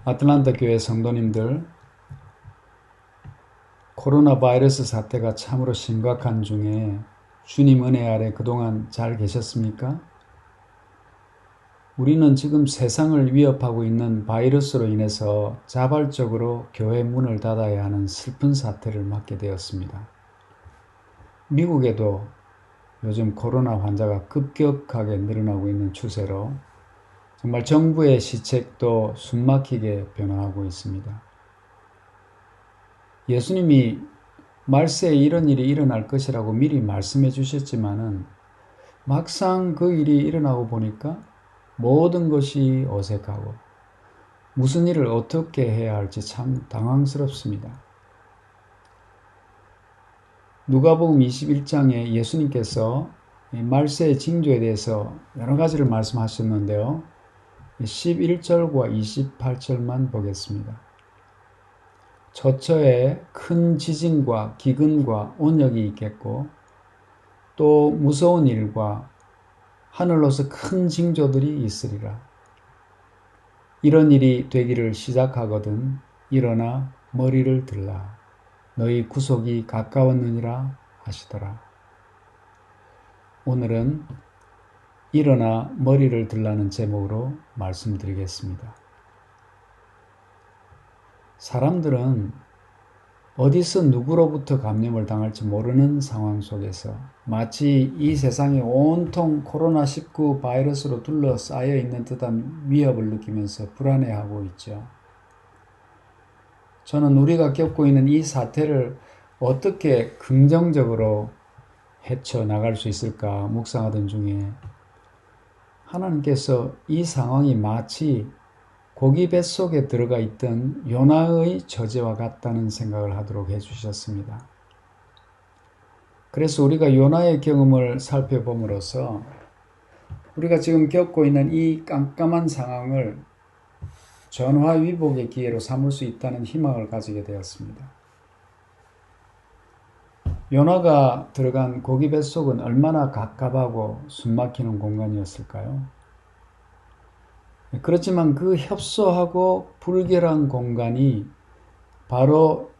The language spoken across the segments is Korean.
아틀란타 교회 성도님들, 코로나 바이러스 사태가 참으로 심각한 중에 주님 은혜 아래 그동안 잘 계셨습니까? 우리는 지금 세상을 위협하고 있는 바이러스로 인해서 자발적으로 교회 문을 닫아야 하는 슬픈 사태를 맞게 되었습니다. 미국에도 요즘 코로나 환자가 급격하게 늘어나고 있는 추세로 정말 정부의 시책도 숨막히게 변화하고 있습니다. 예수님이 말세에 이런 일이 일어날 것이라고 미리 말씀해 주셨지만은 막상 그 일이 일어나고 보니까 모든 것이 어색하고 무슨 일을 어떻게 해야 할지 참 당황스럽습니다. 누가복음 21장에 예수님께서 말세의 징조에 대해서 여러 가지를 말씀하셨는데요. 11절과 28절만 보겠습니다. 저처에 큰 지진과 기근과 온역이 있겠고 또 무서운 일과 하늘로서 큰 징조들이 있으리라. 이런 일이 되기를 시작하거든 일어나 머리를 들라. 너희 구속이 가까웠느니라 하시더라. 오늘은 일어나 머리를 들라는 제목으로 말씀드리겠습니다. 사람들은 어디서 누구로부터 감염을 당할지 모르는 상황 속에서 마치 이 세상이 온통 코로나19 바이러스로 둘러싸여 있는 듯한 위협을 느끼면서 불안해하고 있죠. 저는 우리가 겪고 있는 이 사태를 어떻게 긍정적으로 헤쳐나갈 수 있을까 묵상하던 중에 하나님께서 이 상황이 마치 고기 뱃속에 들어가 있던 요나의 처지와 같다는 생각을 하도록 해주셨습니다. 그래서 우리가 요나의 경험을 살펴봄으로써 우리가 지금 겪고 있는 이 깜깜한 상황을 전화위복의 기회로 삼을 수 있다는 희망을 가지게 되었습니다. 요나가 들어간 고기 뱃속은 얼마나 갑갑하고 숨막히는 공간이었을까요? 그렇지만 그 협소하고 불결한 공간이 바로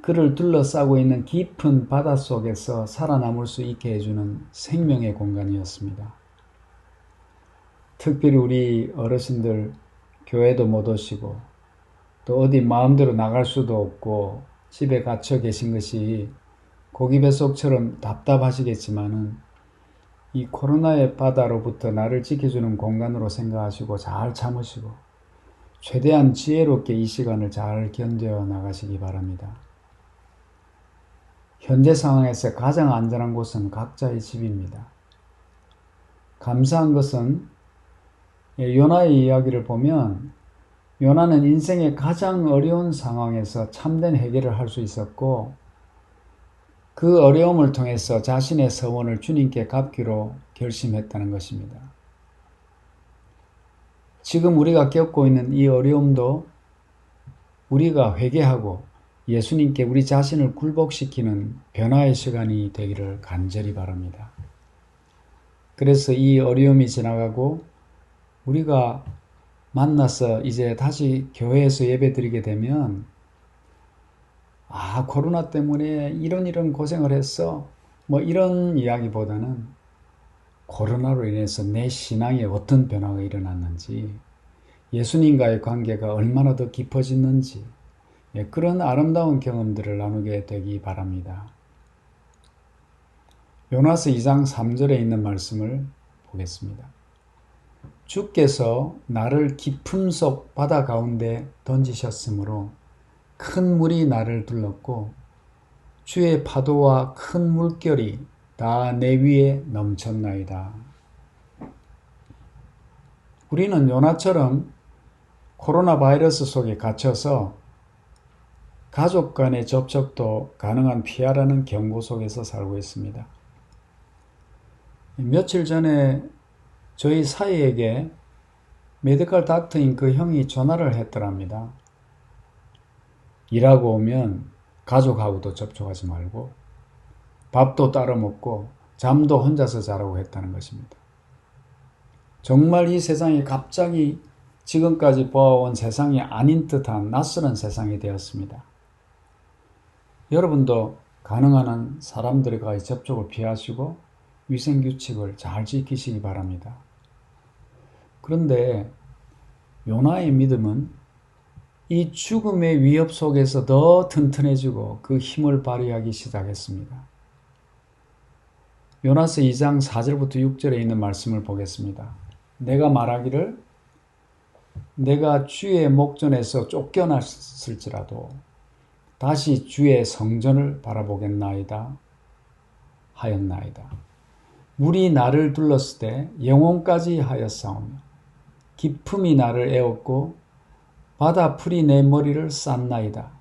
그를 둘러싸고 있는 깊은 바닷속에서 살아남을 수 있게 해주는 생명의 공간이었습니다. 특별히 우리 어르신들 교회도 못 오시고 또 어디 마음대로 나갈 수도 없고 집에 갇혀 계신 것이 고기 뱃속처럼 답답하시겠지만은 이 코로나의 바다로부터 나를 지켜주는 공간으로 생각하시고 잘 참으시고 최대한 지혜롭게 이 시간을 잘 견뎌 나가시기 바랍니다. 현재 상황에서 가장 안전한 곳은 각자의 집입니다. 감사한 것은 요나의 이야기를 보면 요나는 인생의 가장 어려운 상황에서 참된 해결을 할 수 있었고 그 어려움을 통해서 자신의 서원을 주님께 갚기로 결심했다는 것입니다. 지금 우리가 겪고 있는 이 어려움도 우리가 회개하고 예수님께 우리 자신을 굴복시키는 변화의 시간이 되기를 간절히 바랍니다. 그래서 이 어려움이 지나가고 우리가 만나서 이제 다시 교회에서 예배드리게 되면 코로나 때문에 이런 고생을 했어. 이런 이야기보다는 코로나로 인해서 내 신앙에 어떤 변화가 일어났는지, 예수님과의 관계가 얼마나 더 깊어졌는지, 그런 아름다운 경험들을 나누게 되기 바랍니다. 요나서 2장 3절에 있는 말씀을 보겠습니다. 주께서 나를 깊음 속 바다 가운데 던지셨으므로 큰 물이 나를 둘렀고 주의 파도와 큰 물결이 다 내 위에 넘쳤나이다. 우리는 요나처럼 코로나 바이러스 속에 갇혀서 가족 간의 접촉도 가능한 피하라는 경고 속에서 살고 있습니다. 며칠 전에 저희 사이에게 메디컬 닥터인 그 형이 전화를 했더랍니다. 일하고 오면 가족하고도 접촉하지 말고 밥도 따로 먹고 잠도 혼자서 자라고 했다는 것입니다. 정말 이 세상이 갑자기 지금까지 보아온 세상이 아닌 듯한 낯설은 세상이 되었습니다. 여러분도 가능한 한 사람들과의 접촉을 피하시고 위생규칙을 잘 지키시기 바랍니다. 그런데 요나의 믿음은 이 죽음의 위협 속에서 더 튼튼해지고 그 힘을 발휘하기 시작했습니다. 요나서 2장 4절부터 6절에 있는 말씀을 보겠습니다. 내가 말하기를 내가 주의 목전에서 쫓겨났을지라도 다시 주의 성전을 바라보겠나이다 하였나이다. 물이 나를 둘렀을 때 영혼까지 하였사오며 깊음이 나를 에웠고 바다 풀이 내 머리를 쌌나이다.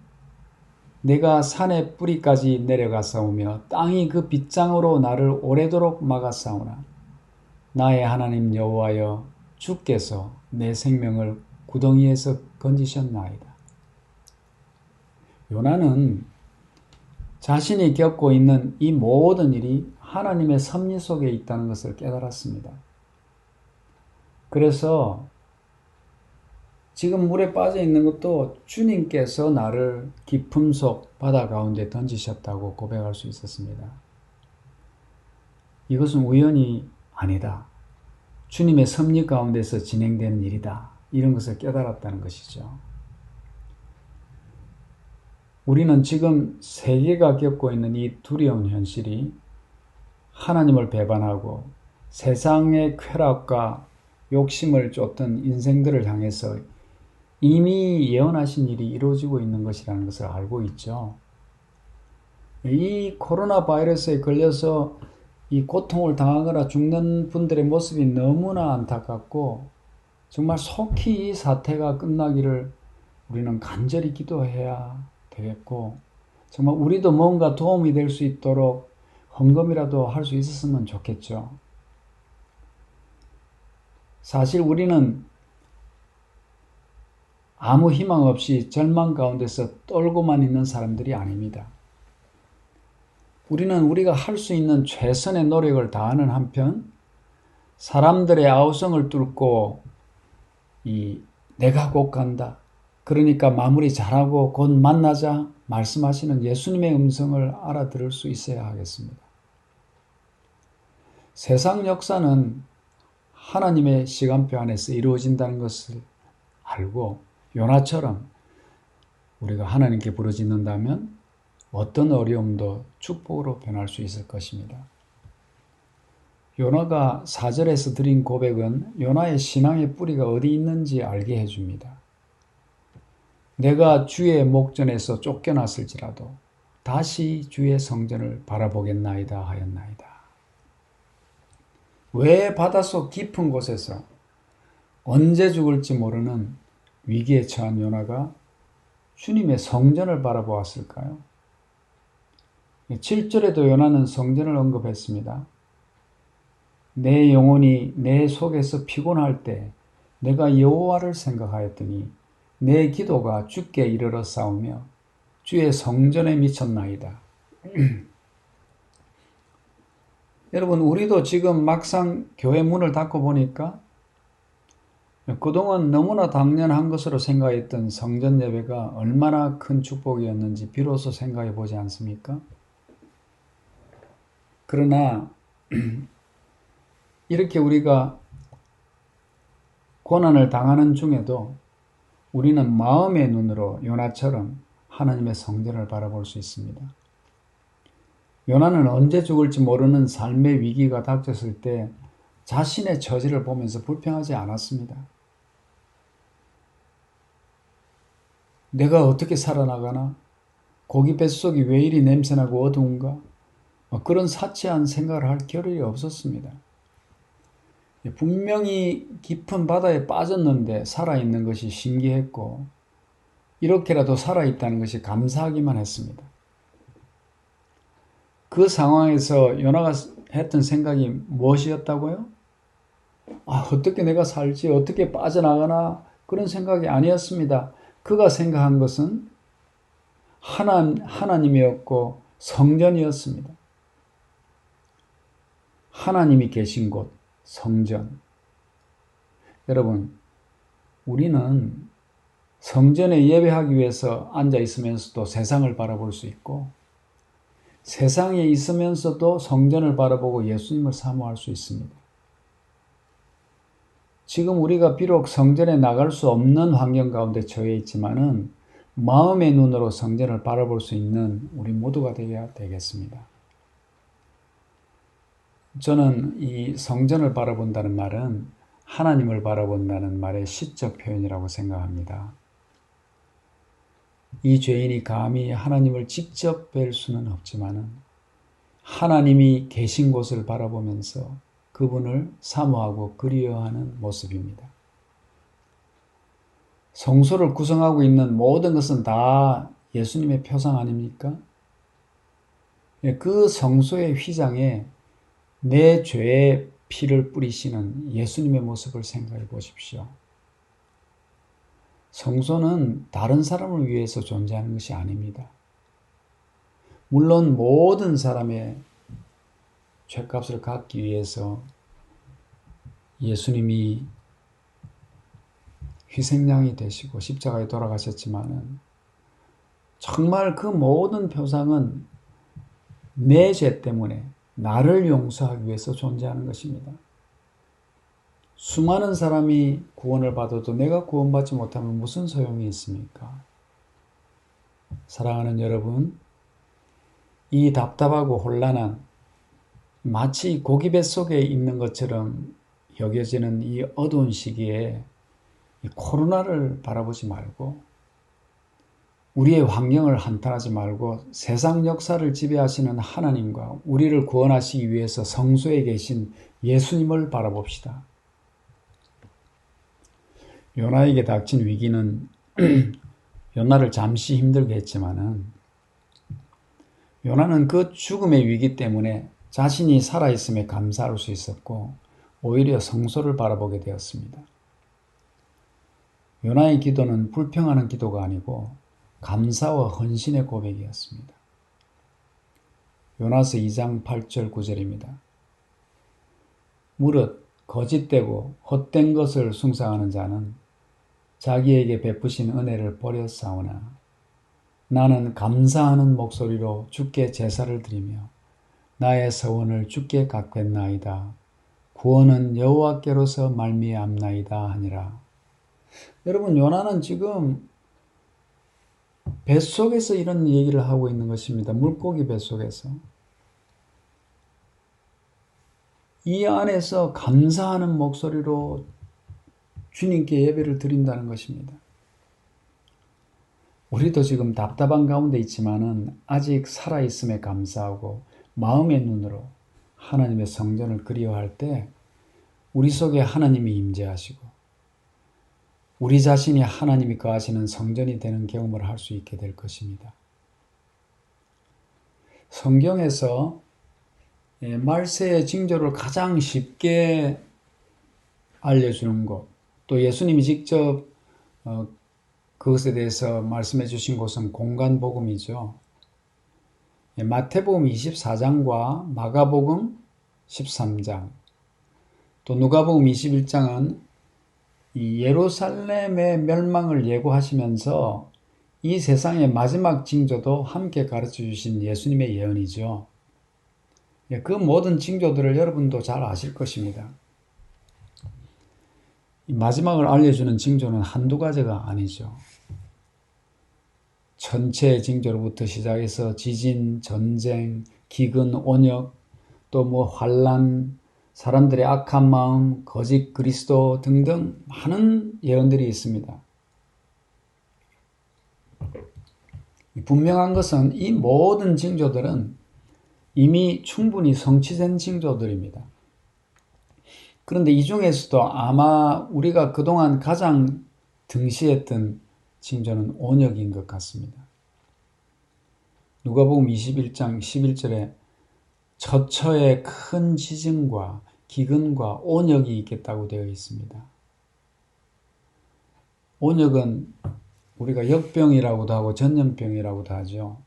내가 산의 뿌리까지 내려가사오며 땅이 그 빗장으로 나를 오래도록 막았사오나 나의 하나님 여호와여 주께서 내 생명을 구덩이에서 건지셨나이다. 요나는 자신이 겪고 있는 이 모든 일이 하나님의 섭리 속에 있다는 것을 깨달았습니다. 그래서 지금 물에 빠져 있는 것도 주님께서 나를 깊음 속 바다 가운데 던지셨다고 고백할 수 있었습니다. 이것은 우연이 아니다. 주님의 섭리 가운데서 진행되는 일이다. 이런 것을 깨달았다는 것이죠. 우리는 지금 세계가 겪고 있는 이 두려운 현실이 하나님을 배반하고 세상의 쾌락과 욕심을 쫓던 인생들을 향해서 이미 예언하신 일이 이루어지고 있는 것이라는 것을 알고 있죠. 이 코로나 바이러스에 걸려서 이 고통을 당하거나 죽는 분들의 모습이 너무나 안타깝고 정말 속히 이 사태가 끝나기를 우리는 간절히 기도해야 되겠고 정말 우리도 뭔가 도움이 될 수 있도록 헌금이라도 할 수 있었으면 좋겠죠. 사실 우리는 아무 희망 없이 절망 가운데서 떨고만 있는 사람들이 아닙니다. 우리는 우리가 할 수 있는 최선의 노력을 다하는 한편 사람들의 아우성을 뚫고 내가 곧 간다. 그러니까 마무리 잘하고 곧 만나자 말씀하시는 예수님의 음성을 알아들을 수 있어야 하겠습니다. 세상 역사는 하나님의 시간표 안에서 이루어진다는 것을 알고 요나처럼 우리가 하나님께 부르짖는다면 어떤 어려움도 축복으로 변할 수 있을 것입니다. 요나가 4절에서 드린 고백은 요나의 신앙의 뿌리가 어디 있는지 알게 해줍니다. 내가 주의 목전에서 쫓겨났을지라도 다시 주의 성전을 바라보겠나이다 하였나이다. 왜 바닷속 깊은 곳에서 언제 죽을지 모르는 위기에 처한 요나가 주님의 성전을 바라보았을까요? 7절에도 요나는 성전을 언급했습니다. 내 영혼이 내 속에서 피곤할 때 내가 여호와를 생각하였더니 내 기도가 주께 이르러 싸우며 주의 성전에 미쳤나이다. 여러분, 우리도 지금 막상 교회 문을 닫고 보니까 그동안 너무나 당연한 것으로 생각했던 성전 예배가 얼마나 큰 축복이었는지 비로소 생각해 보지 않습니까? 그러나 이렇게 우리가 고난을 당하는 중에도 우리는 마음의 눈으로 요나처럼 하나님의 성전을 바라볼 수 있습니다. 요나는 언제 죽을지 모르는 삶의 위기가 닥쳤을 때 자신의 처지를 보면서 불평하지 않았습니다. 내가 어떻게 살아나가나? 고기 뱃속이 왜 이리 냄새나고 어두운가? 그런 사치한 생각을 할 겨를이 없었습니다. 분명히 깊은 바다에 빠졌는데 살아있는 것이 신기했고 이렇게라도 살아있다는 것이 감사하기만 했습니다. 그 상황에서 요나가 했던 생각이 무엇이었다고요? 어떻게 내가 살지? 어떻게 빠져나가나? 그런 생각이 아니었습니다. 그가 생각한 것은 하나님이었고 성전이었습니다. 하나님이 계신 곳, 성전. 여러분, 우리는 성전에 예배하기 위해서 앉아 있으면서도 세상을 바라볼 수 있고, 세상에 있으면서도 성전을 바라보고 예수님을 사모할 수 있습니다. 지금 우리가 비록 성전에 나갈 수 없는 환경 가운데 처해 있지만은 마음의 눈으로 성전을 바라볼 수 있는 우리 모두가 되어야 되겠습니다. 저는 이 성전을 바라본다는 말은 하나님을 바라본다는 말의 시적 표현이라고 생각합니다. 이 죄인이 감히 하나님을 직접 뵐 수는 없지만은 하나님이 계신 곳을 바라보면서 그분을 사모하고 그리워하는 모습입니다. 성소를 구성하고 있는 모든 것은 다 예수님의 표상 아닙니까? 그 성소의 휘장에 내 죄의 피를 뿌리시는 예수님의 모습을 생각해 보십시오. 성소는 다른 사람을 위해서 존재하는 것이 아닙니다. 물론 모든 사람의 죄값을 갚기 위해서 예수님이 희생양이 되시고 십자가에 돌아가셨지만은 정말 그 모든 표상은 내 죄 때문에 나를 용서하기 위해서 존재하는 것입니다. 수많은 사람이 구원을 받아도 내가 구원받지 못하면 무슨 소용이 있습니까? 사랑하는 여러분, 이 답답하고 혼란한 마치 고기 뱃속에 있는 것처럼 여겨지는 이 어두운 시기에 이 코로나를 바라보지 말고 우리의 환경을 한탄하지 말고 세상 역사를 지배하시는 하나님과 우리를 구원하시기 위해서 성소에 계신 예수님을 바라봅시다. 요나에게 닥친 위기는 요나를 잠시 힘들게 했지만은 요나는 그 죽음의 위기 때문에 자신이 살아있음에 감사할 수 있었고 오히려 성소를 바라보게 되었습니다. 요나의 기도는 불평하는 기도가 아니고 감사와 헌신의 고백이었습니다. 요나서 2장 8절 9절입니다. 무릇 거짓되고 헛된 것을 숭상하는 자는 자기에게 베푸신 은혜를 버렸사오나 나는 감사하는 목소리로 주께 제사를 드리며 나의 서원을 주께 갚겠나이다. 구원은 여호와께로서 말미암나이다 하니라. 여러분, 요나는 지금 뱃속에서 이런 얘기를 하고 있는 것입니다. 물고기 뱃속에서. 이 안에서 감사하는 목소리로 주님께 예배를 드린다는 것입니다. 우리도 지금 답답한 가운데 있지만은 아직 살아있음에 감사하고 마음의 눈으로 하나님의 성전을 그리워할 때 우리 속에 하나님이 임재하시고 우리 자신이 하나님이 거하시는 성전이 되는 경험을 할 수 있게 될 것입니다. 성경에서 말세의 징조를 가장 쉽게 알려주는 곳, 또 예수님이 직접 그것에 대해서 말씀해 주신 곳은 공간복음이죠. 마태복음 24장과 마가복음 13장, 또 누가복음 21장은 이 예루살렘의 멸망을 예고하시면서 이 세상의 마지막 징조도 함께 가르쳐 주신 예수님의 예언이죠. 그 모든 징조들을 여러분도 잘 아실 것입니다. 이 마지막을 알려주는 징조는 한두 가지가 아니죠. 천체의 징조로부터 시작해서 지진, 전쟁, 기근, 온역, 또 환란, 사람들의 악한 마음, 거짓 그리스도 등등 많은 예언들이 있습니다. 분명한 것은 이 모든 징조들은 이미 충분히 성취된 징조들입니다. 그런데 이 중에서도 아마 우리가 그동안 가장 등시했던 징조는 온역인 것 같습니다. 누가복음 21장 11절에 처처에 큰 지진과 기근과 온역이 있겠다고 되어 있습니다. 온역은 우리가 역병이라고도 하고 전염병이라고도 하죠.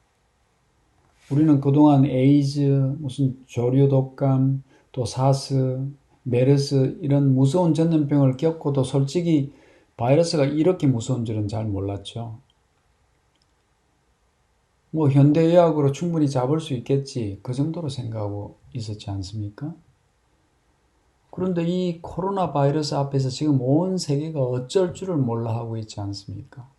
우리는 그동안 에이즈, 무슨 조류 독감, 또 사스, 메르스 이런 무서운 전염병을 겪고도 솔직히 바이러스가 이렇게 무서운 줄은 잘 몰랐죠. 뭐 현대의학으로 충분히 잡을 수 있겠지, 그 정도로 생각하고 있었지 않습니까? 그런데 이 코로나 바이러스 앞에서 지금 온 세계가 어쩔 줄을 몰라 하고 있지 않습니까?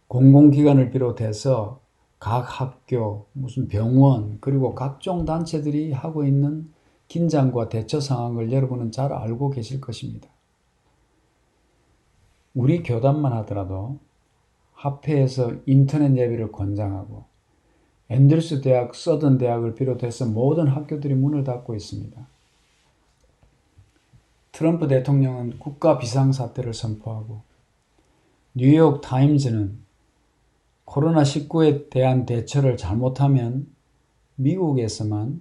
공공기관을 비롯해서 각 학교, 무슨 병원, 그리고 각종 단체들이 하고 있는 긴장과 대처 상황을 여러분은 잘 알고 계실 것입니다. 우리 교단만 하더라도 합회에서 인터넷 예배를 권장하고 앤드루스 대학, 서던 대학을 비롯해서 모든 학교들이 문을 닫고 있습니다. 트럼프 대통령은 국가 비상사태를 선포하고 뉴욕 타임즈는 코로나19에 대한 대처를 잘못하면 미국에서만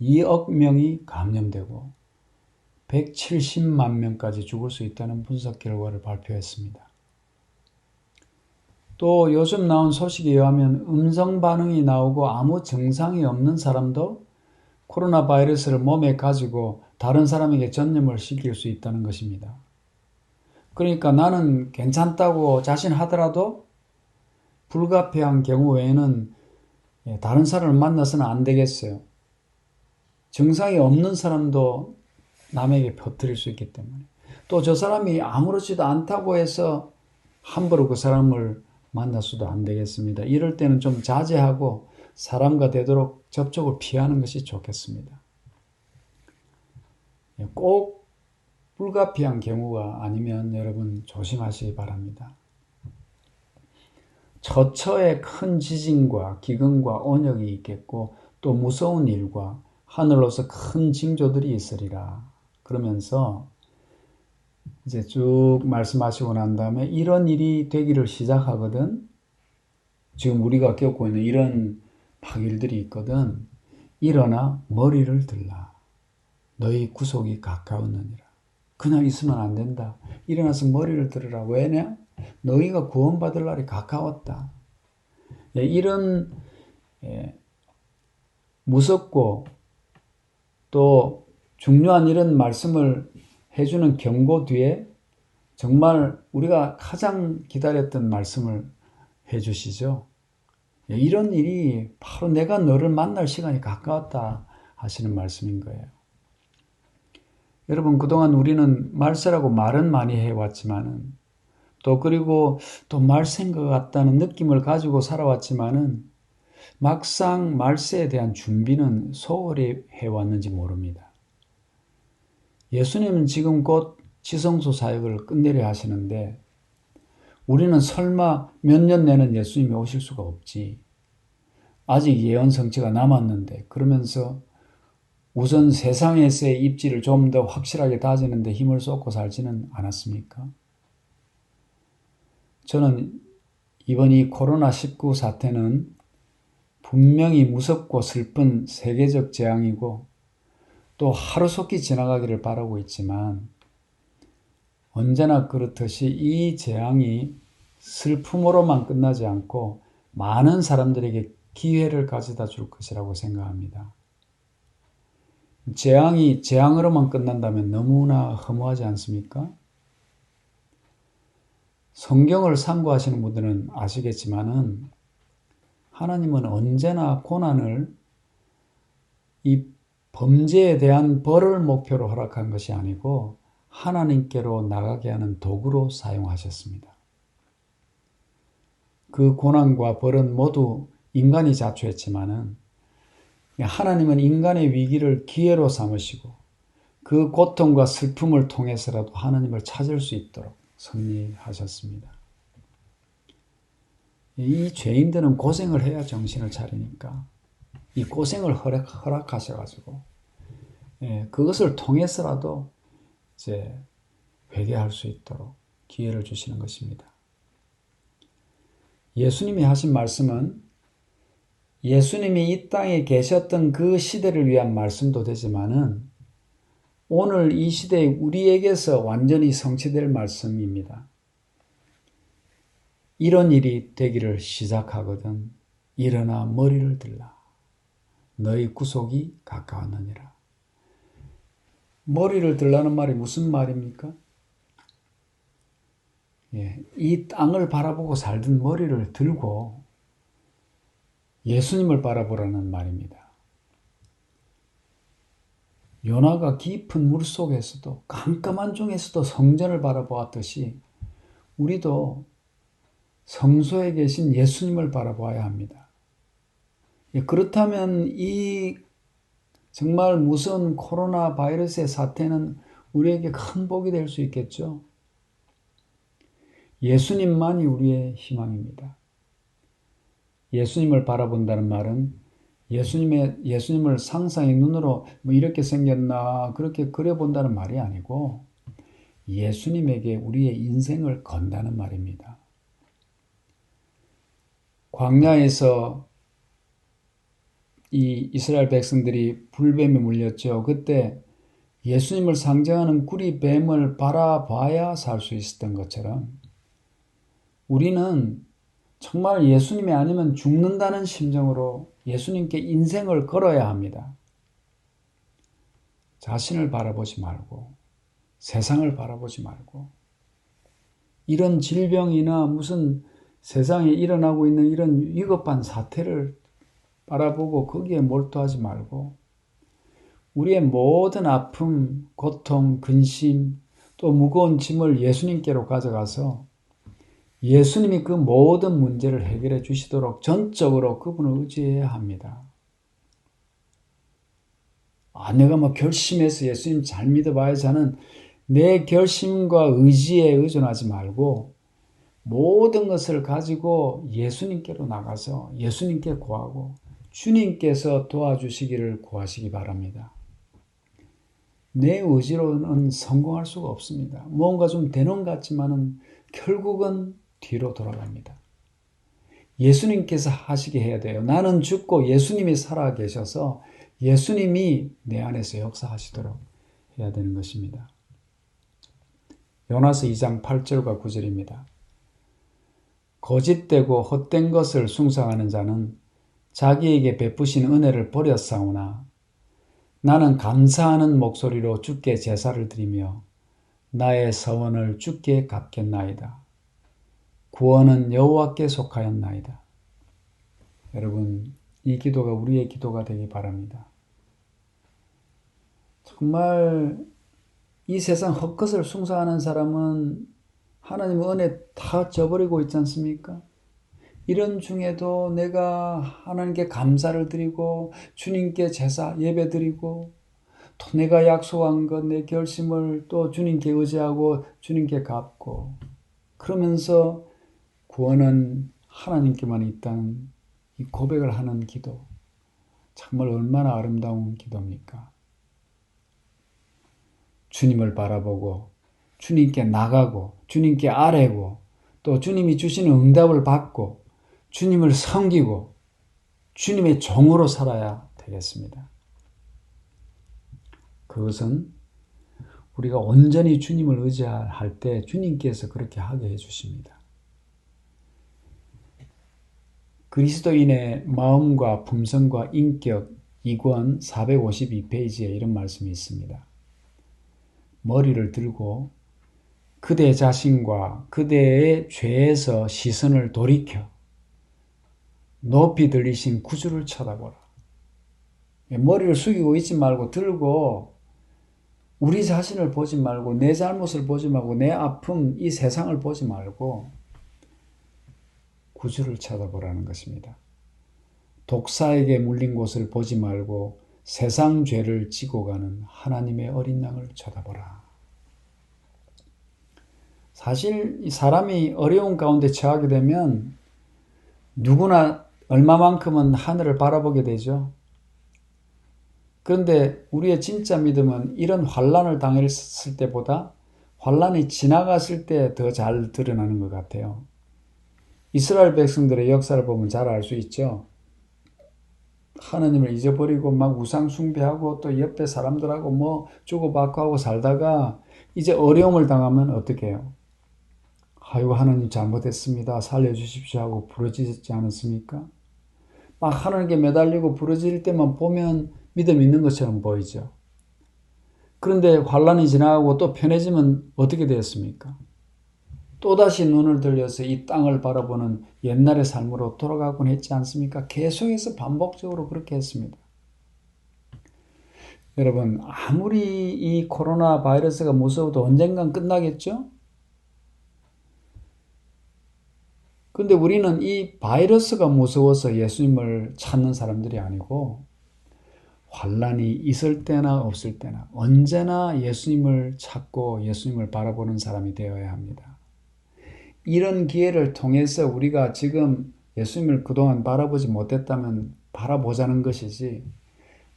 2억 명이 감염되고 170만 명까지 죽을 수 있다는 분석 결과를 발표했습니다. 또 요즘 나온 소식에 의하면 음성 반응이 나오고 아무 증상이 없는 사람도 코로나 바이러스를 몸에 가지고 다른 사람에게 전염을 시킬 수 있다는 것입니다. 그러니까 나는 괜찮다고 자신하더라도 불가피한 경우 외에는 다른 사람을 만나서는 안 되겠어요. 증상이 없는 사람도 남에게 퍼뜨릴 수 있기 때문에. 또 저 사람이 아무렇지도 않다고 해서 함부로 그 사람을 만나서도 안 되겠습니다. 이럴 때는 좀 자제하고 사람과 되도록 접촉을 피하는 것이 좋겠습니다. 꼭 불가피한 경우가 아니면 여러분 조심하시기 바랍니다. 처처에 큰 지진과 기근과 온역이 있겠고 또 무서운 일과 하늘로서 큰 징조들이 있으리라. 그러면서 이제 쭉 말씀하시고 난 다음에 이런 일이 되기를 시작하거든. 지금 우리가 겪고 있는 이런 일들이 있거든. 일어나 머리를 들라. 너희 구속이 가까웠느니라. 그냥 있으면 안 된다. 일어나서 머리를 들으라. 왜냐? 너희가 구원받을 날이 가까웠다. 이런 무섭고 또 중요한 이런 말씀을 해주는 경고 뒤에 정말 우리가 가장 기다렸던 말씀을 해주시죠. 이런 일이 바로 내가 너를 만날 시간이 가까웠다 하시는 말씀인 거예요. 여러분, 그동안 우리는 말세라고 말은 많이 해왔지만은 또 그리고 또 말세인 것 같다는 느낌을 가지고 살아왔지만은 막상 말세에 대한 준비는 소홀히 해왔는지 모릅니다. 예수님은 지금 곧 지성소 사역을 끝내려 하시는데 우리는 설마 몇 년 내는 예수님이 오실 수가 없지. 아직 예언 성취가 남았는데 그러면서 우선 세상에서의 입지를 좀 더 확실하게 다지는 데 힘을 쏟고 살지는 않았습니까? 저는 이번 이 코로나19 사태는 분명히 무섭고 슬픈 세계적 재앙이고 또 하루속히 지나가기를 바라고 있지만 언제나 그렇듯이 이 재앙이 슬픔으로만 끝나지 않고 많은 사람들에게 기회를 가져다 줄 것이라고 생각합니다. 재앙이 재앙으로만 끝난다면 너무나 허무하지 않습니까? 성경을 상고하시는 분들은 아시겠지만은 하나님은 언제나 고난을 이 범죄에 대한 벌을 목표로 허락한 것이 아니고 하나님께로 나가게 하는 도구로 사용하셨습니다. 그 고난과 벌은 모두 인간이 자초했지만은 하나님은 인간의 위기를 기회로 삼으시고 그 고통과 슬픔을 통해서라도 하나님을 찾을 수 있도록 섭리하셨습니다. 이 죄인들은 고생을 해야 정신을 차리니까 이 고생을 허락하셔가지고 그것을 통해서라도 이제 회개할 수 있도록 기회를 주시는 것입니다. 예수님이 하신 말씀은 예수님이 이 땅에 계셨던 그 시대를 위한 말씀도 되지만은 오늘 이 시대에 우리에게서 완전히 성취될 말씀입니다. 이런 일이 되기를 시작하거든 일어나 머리를 들라. 너희 구속이 가까웠느니라. 머리를 들라는 말이 무슨 말입니까? 이 땅을 바라보고 살던 머리를 들고 예수님을 바라보라는 말입니다. 요나가 깊은 물속에서도 깜깜한 중에서도 성전을 바라보았듯이 우리도 성소에 계신 예수님을 바라보아야 합니다. 그렇다면 이 정말 무서운 코로나 바이러스의 사태는 우리에게 큰 복이 될 수 있겠죠. 예수님만이 우리의 희망입니다. 예수님을 바라본다는 말은 예수님을 상상의 눈으로 뭐 이렇게 생겼나 그렇게 그려본다는 말이 아니고 예수님에게 우리의 인생을 건다는 말입니다. 광야에서 이 이스라엘 백성들이 불뱀에 물렸죠. 그때 예수님을 상징하는 구리뱀을 바라봐야 살 수 있었던 것처럼 우리는 정말 예수님이 아니면 죽는다는 심정으로 예수님께 인생을 걸어야 합니다. 자신을 바라보지 말고 세상을 바라보지 말고 이런 질병이나 무슨 세상에 일어나고 있는 이런 위급한 사태를 바라보고 거기에 몰두하지 말고 우리의 모든 아픔, 고통, 근심, 또 무거운 짐을 예수님께로 가져가서 예수님이 그 모든 문제를 해결해 주시도록 전적으로 그분을 의지해야 합니다. 내가 뭐 결심해서 예수님 잘 믿어봐야지 하는 내 결심과 의지에 의존하지 말고 모든 것을 가지고 예수님께로 나가서 예수님께 구하고 주님께서 도와주시기를 구하시기 바랍니다. 내 의지로는 성공할 수가 없습니다. 뭔가 좀 되는 것 같지만은 결국은 뒤로 돌아갑니다. 예수님께서 하시게 해야 돼요. 나는 죽고 예수님이 살아 계셔서 예수님이 내 안에서 역사하시도록 해야 되는 것입니다. 요나서 2장 8절과 9절입니다. 거짓되고 헛된 것을 숭상하는 자는 자기에게 베푸신 은혜를 버렸사오나 나는 감사하는 목소리로 주께 제사를 드리며 나의 서원을 주께 갚겠나이다. 구원은 여호와께 속하였나이다. 여러분, 이 기도가 우리의 기도가 되기 바랍니다. 정말 이 세상 헛것을 숭상하는 사람은 하나님의 은혜 다 저버리고 있지 않습니까? 이런 중에도 내가 하나님께 감사를 드리고 주님께 제사 예배 드리고 또 내가 약속한 것 내 결심을 또 주님께 의지하고 주님께 갚고 그러면서 구원은 하나님께만 있다는 이 고백을 하는 기도 정말 얼마나 아름다운 기도입니까? 주님을 바라보고 주님께 나가고 주님께 아뢰고 또 주님이 주시는 응답을 받고 주님을 섬기고 주님의 종으로 살아야 되겠습니다. 그것은 우리가 온전히 주님을 의지할 때 주님께서 그렇게 하게 해주십니다. 그리스도인의 마음과 품성과 인격 2권 452페이지에 이런 말씀이 있습니다. 머리를 들고 그대 자신과 그대의 죄에서 시선을 돌이켜 높이 들리신 구주를 쳐다보라. 머리를 숙이고 있지 말고 들고 우리 자신을 보지 말고 내 잘못을 보지 말고 내 아픔 이 세상을 보지 말고 구주를 쳐다보라는 것입니다. 독사에게 물린 곳을 보지 말고 세상 죄를 지고 가는 하나님의 어린 양을 쳐다보라. 사실 사람이 어려운 가운데 처하게 되면 누구나 얼마만큼은 하늘을 바라보게 되죠. 그런데 우리의 진짜 믿음은 이런 환난을 당했을 때보다 환난이 지나갔을 때 더 잘 드러나는 것 같아요. 이스라엘 백성들의 역사를 보면 잘 알 수 있죠. 하나님을 잊어버리고 막 우상 숭배하고 또 옆에 사람들하고 뭐 주고받고 하고 살다가 이제 어려움을 당하면 어떻게 해요? 아이고 하나님 잘못했습니다. 살려주십시오 하고 부르짖지 않았습니까? 막 하나님께 매달리고 부르짖을 때만 보면 믿음 있는 것처럼 보이죠. 그런데 환난이 지나가고 또 편해지면 어떻게 되었습니까? 또다시 눈을 들려서 이 땅을 바라보는 옛날의 삶으로 돌아가곤 했지 않습니까? 계속해서 반복적으로 그렇게 했습니다. 여러분, 아무리 이 코로나 바이러스가 무서워도 언젠간 끝나겠죠? 근데 우리는 이 바이러스가 무서워서 예수님을 찾는 사람들이 아니고 환란이 있을 때나 없을 때나 언제나 예수님을 찾고 예수님을 바라보는 사람이 되어야 합니다. 이런 기회를 통해서 우리가 지금 예수님을 그동안 바라보지 못했다면 바라보자는 것이지,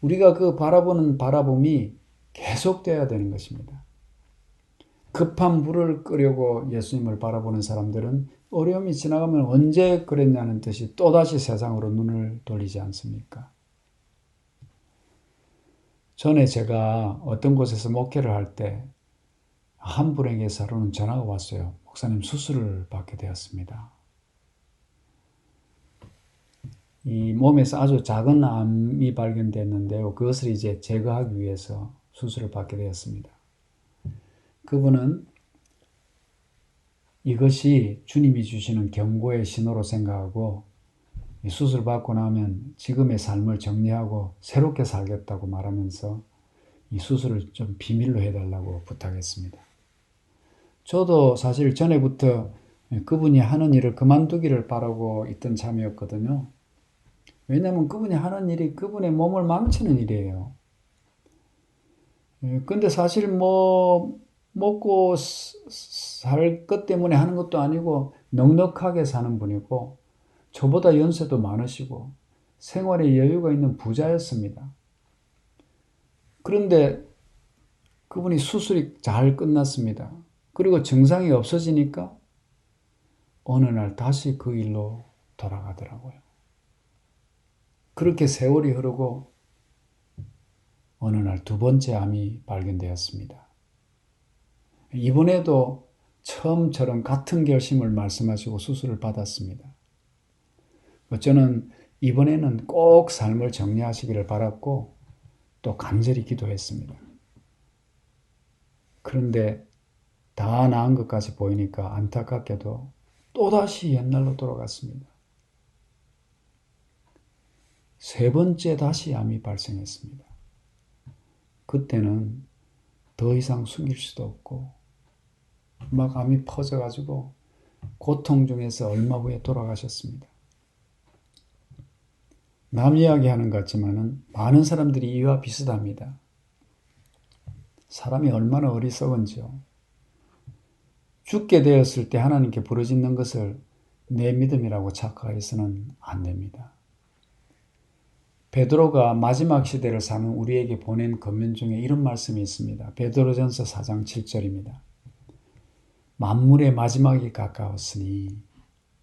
우리가 그 바라보는 바라봄이 계속되어야 되는 것입니다. 급한 불을 끄려고 예수님을 바라보는 사람들은 어려움이 지나가면 언제 그랬냐는 듯이 또다시 세상으로 눈을 돌리지 않습니까? 전에 제가 어떤 곳에서 목회를 할 때 한 분에게서는 전화가 왔어요. 목사님, 수술을 받게 되었습니다. 이 몸에서 아주 작은 암이 발견됐는데요. 그것을 이제 제거하기 위해서 수술을 받게 되었습니다. 그분은 이것이 주님이 주시는 경고의 신호로 생각하고 수술 받고 나면 지금의 삶을 정리하고 새롭게 살겠다고 말하면서 이 수술을 좀 비밀로 해달라고 부탁했습니다. 저도 사실 전에부터 그분이 하는 일을 그만두기를 바라고 있던 참이었거든요. 왜냐하면 그분이 하는 일이 그분의 몸을 망치는 일이에요. 근데 사실 뭐 먹고 살 것 때문에 하는 것도 아니고 넉넉하게 사는 분이고 저보다 연세도 많으시고 생활에 여유가 있는 부자였습니다. 그런데 그분이 수술이 잘 끝났습니다. 그리고 증상이 없어지니까 어느 날 다시 그 일로 돌아가더라고요. 그렇게 세월이 흐르고 어느 날 두 번째 암이 발견되었습니다. 이번에도 처음처럼 같은 결심을 말씀하시고 수술을 받았습니다. 저는 이번에는 꼭 삶을 정리하시기를 바랐고 또 간절히 기도했습니다. 그런데 다 나은 것까지 보이니까 안타깝게도 또다시 옛날로 돌아갔습니다. 세 번째 다시 암이 발생했습니다. 그때는 더 이상 숨길 수도 없고 막 암이 퍼져가지고 고통 중에서 얼마 후에 돌아가셨습니다. 남 이야기하는 것 같지만은 많은 사람들이 이와 비슷합니다. 사람이 얼마나 어리석은지요. 죽게 되었을 때 하나님께 부르짖는 것을 내 믿음이라고 착각해서는 안 됩니다. 베드로가 마지막 시대를 사는 우리에게 보낸 권면 중에 이런 말씀이 있습니다. 베드로전서 4장 7절입니다. 만물의 마지막이 가까웠으니,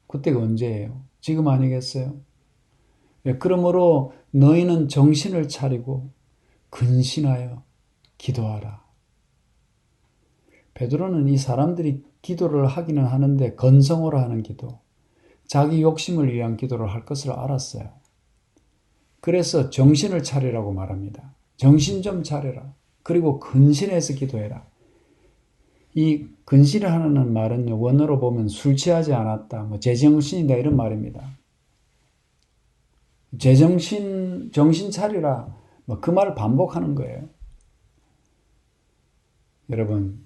그때가 언제예요? 지금 아니겠어요? 그러므로 너희는 정신을 차리고 근신하여 기도하라. 베드로는 이 사람들이 기도를 하기는 하는데 건성으로 하는 기도, 자기 욕심을 위한 기도를 할 것을 알았어요. 그래서 정신을 차리라고 말합니다. 정신 좀 차려라. 그리고 근신해서 기도해라. 이 근신하는 말은 원어로 보면 술 취하지 않았다, 제정신이다 이런 말입니다. 제정신, 정신 차리라, 그 말을 반복하는 거예요. 여러분,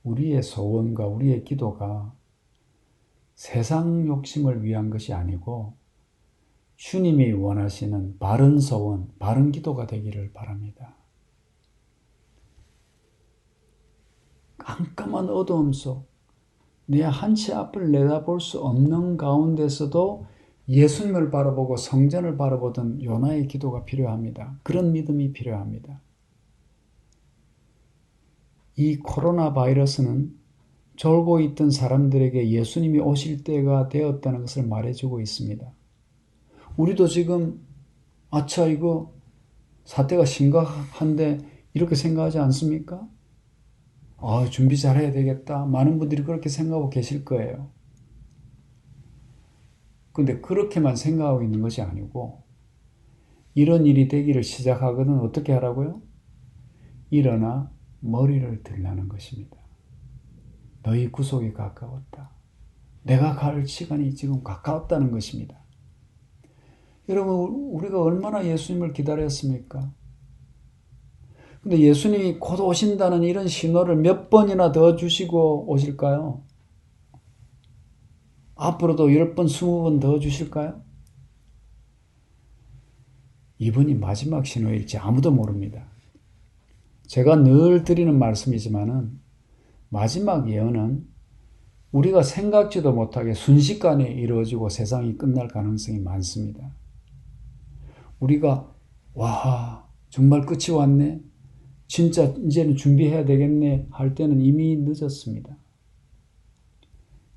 우리의 소원과 우리의 기도가 세상 욕심을 위한 것이 아니고 주님이 원하시는 바른 소원, 바른 기도가 되기를 바랍니다. 깜깜한 어두움 속, 내 한 치 앞을 내다볼 수 없는 가운데서도 예수님을 바라보고 성전을 바라보던 요나의 기도가 필요합니다. 그런 믿음이 필요합니다. 이 코로나 바이러스는 졸고 있던 사람들에게 예수님이 오실 때가 되었다는 것을 말해주고 있습니다. 우리도 지금 아차 이거 사태가 심각한데 이렇게 생각하지 않습니까? 준비 잘해야 되겠다. 많은 분들이 그렇게 생각하고 계실 거예요. 근데 그렇게만 생각하고 있는 것이 아니고 이런 일이 되기를 시작하거든 어떻게 하라고요? 일어나 머리를 들라는 것입니다. 너희 구속이 가까웠다. 내가 갈 시간이 지금 가까웠다는 것입니다. 여러분, 우리가 얼마나 예수님을 기다렸습니까? 근데 예수님이 곧 오신다는 이런 신호를 몇 번이나 더 주시고 오실까요? 앞으로도 10번, 20번 더 주실까요? 이번이 마지막 신호일지 아무도 모릅니다. 제가 늘 드리는 말씀이지만은 마지막 예언은 우리가 생각지도 못하게 순식간에 이루어지고 세상이 끝날 가능성이 많습니다. 우리가 와, 정말 끝이 왔네. 진짜 이제는 준비해야 되겠네 할 때는 이미 늦었습니다.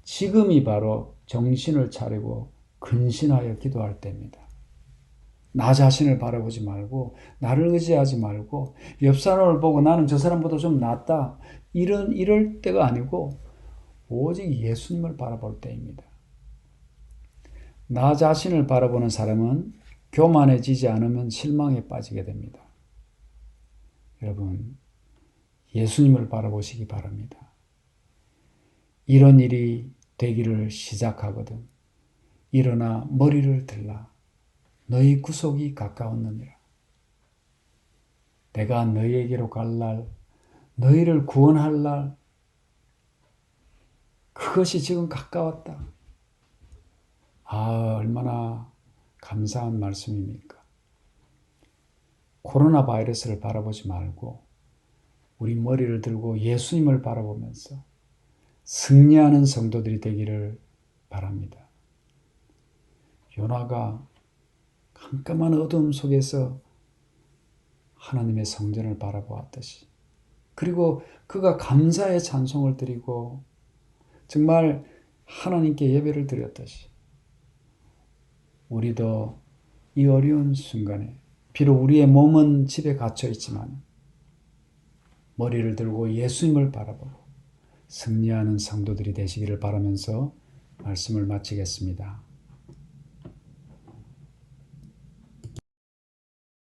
지금이 바로 정신을 차리고 근신하여 기도할 때입니다. 나 자신을 바라보지 말고 나를 의지하지 말고 옆 사람을 보고 나는 저 사람보다 좀 낫다 이럴 때가 아니고 오직 예수님을 바라볼 때입니다. 나 자신을 바라보는 사람은 교만해지지 않으면 실망에 빠지게 됩니다. 여러분, 예수님을 바라보시기 바랍니다. 이런 일이 되기를 시작하거든 일어나 머리를 들라. 너희 구속이 가까웠느니라. 내가 너희에게로 갈 날, 너희를 구원할 날, 그것이 지금 가까웠다. 아, 얼마나 감사한 말씀입니까? 코로나 바이러스를 바라보지 말고 우리 머리를 들고 예수님을 바라보면서 승리하는 성도들이 되기를 바랍니다. 요나가 깜깜한 어둠 속에서 하나님의 성전을 바라보았듯이 그리고 그가 감사의 찬송을 드리고 정말 하나님께 예배를 드렸듯이 우리도 이 어려운 순간에 비록 우리의 몸은 집에 갇혀 있지만 머리를 들고 예수님을 바라보고 승리하는 성도들이 되시기를 바라면서 말씀을 마치겠습니다.